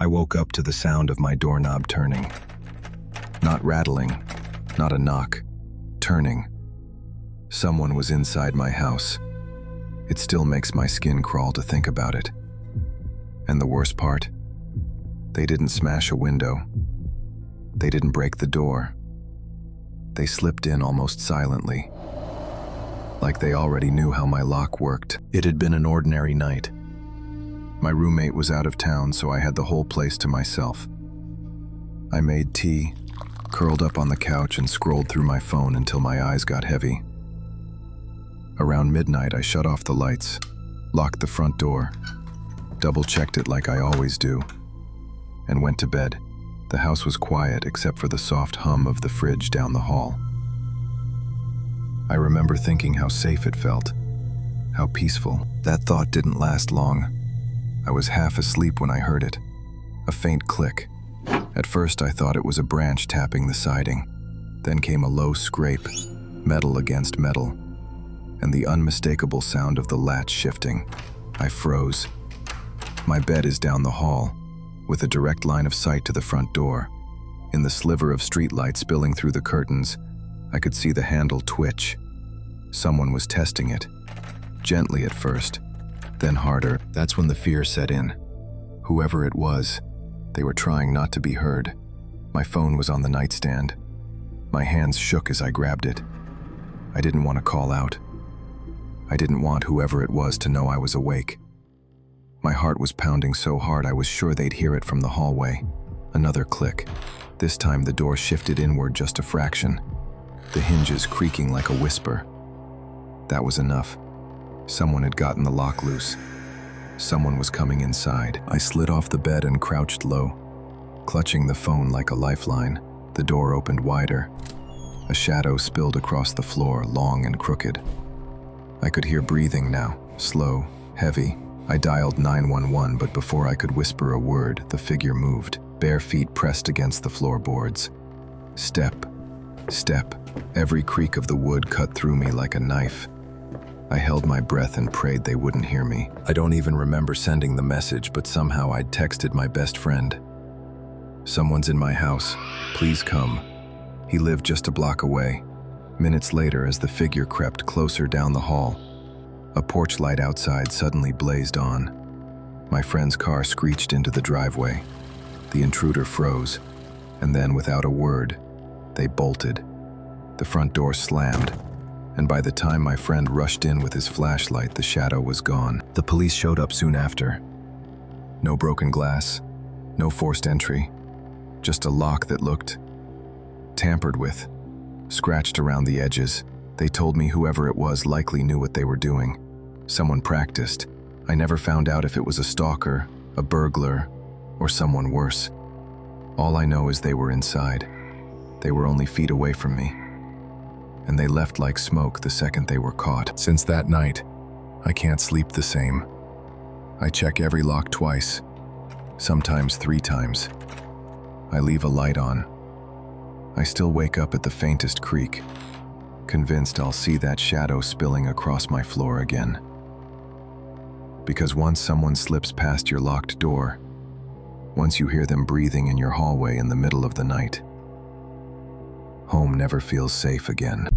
I woke up to the sound of my doorknob turning. Not rattling, not a knock, turning. Someone was inside my house. It still makes my skin crawl to think about it. And the worst part? They didn't smash a window. They didn't break the door. They slipped in almost silently, like they already knew how my lock worked. It had been an ordinary night. My roommate was out of town, so I had the whole place to myself. I made tea, curled up on the couch, and scrolled through my phone until my eyes got heavy. Around midnight, I shut off the lights, locked the front door, double-checked it like I always do, and went to bed. The house was quiet except for the soft hum of the fridge down the hall. I remember thinking how safe it felt, how peaceful. That thought didn't last long. I was half asleep when I heard it, a faint click. At first I thought it was a branch tapping the siding. Then came a low scrape, metal against metal, and the unmistakable sound of the latch shifting. I froze. My bed is down the hall, with a direct line of sight to the front door. In the sliver of streetlight spilling through the curtains, I could see the handle twitch. Someone was testing it, gently at first, then harder. That's when the fear set in. Whoever it was, they were trying not to be heard. My phone was on the nightstand. My hands shook as I grabbed it. I didn't want to call out. I didn't want whoever it was to know I was awake. My heart was pounding so hard I was sure they'd hear it from the hallway. Another click. This time the door shifted inward just a fraction, the hinges creaking like a whisper. That was enough. Someone had gotten the lock loose. Someone was coming inside. I slid off the bed and crouched low, clutching the phone like a lifeline. The door opened wider. A shadow spilled across the floor, long and crooked. I could hear breathing now, slow, heavy. I dialed 911, but before I could whisper a word, the figure moved, bare feet pressed against the floorboards. Step, step. Every creak of the wood cut through me like a knife. I held my breath and prayed they wouldn't hear me. I don't even remember sending the message, but somehow I'd texted my best friend. "Someone's in my house. Please come." He lived just a block away. Minutes later, as the figure crept closer down the hall, a porch light outside suddenly blazed on. My friend's car screeched into the driveway. The intruder froze, and then, without a word, they bolted. The front door slammed, and by the time my friend rushed in with his flashlight, the shadow was gone. The police showed up soon after. No broken glass, no forced entry, just a lock that looked tampered with, scratched around the edges. They told me whoever it was likely knew what they were doing. Someone practiced. I never found out if it was a stalker, a burglar, or someone worse. All I know is they were inside. They were only feet away from me, and they left like smoke the second they were caught. Since that night, I can't sleep the same. I check every lock twice, sometimes 3 times. I leave a light on. I still wake up at the faintest creak, convinced I'll see that shadow spilling across my floor again. Because once someone slips past your locked door, once you hear them breathing in your hallway in the middle of the night, home never feels safe again.